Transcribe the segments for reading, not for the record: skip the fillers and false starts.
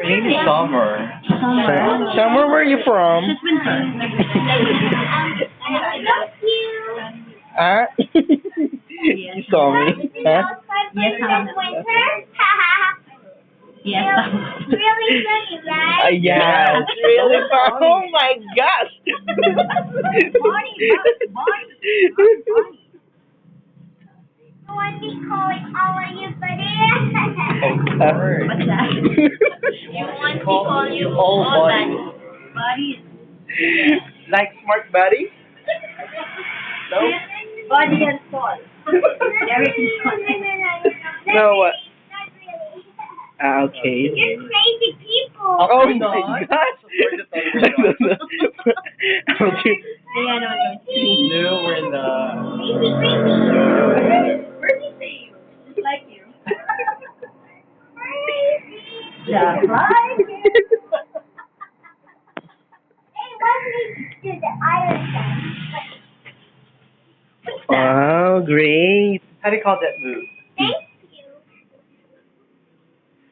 Maybe summer. Summer, where are you from? It's winter. Ah? You saw me. Huh? Yes, Yes, Really funny, right? Yeah, it's really fun. Oh my gosh! When we calling all of you buddy. What's that? You want to call you all buddy. Buddies. Like smart buddy? No? Buddy and Paul. Derek and Sean. No, what? Not really. Ah, okay. You're crazy people. Oh I'm my not. gosh! Okay. Yeah, no, no. No, we're in the. Crazy, crazy. Where's he saying? Just like you. Crazy. Just like you. Hey, let me do the iron thing. Wow, great. How do you call that move? Thank you.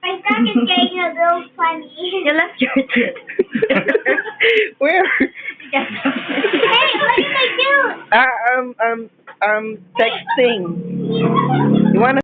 My dog is getting a little funny. You left your tip. Where? Hey, what did I do? Texting. You wanna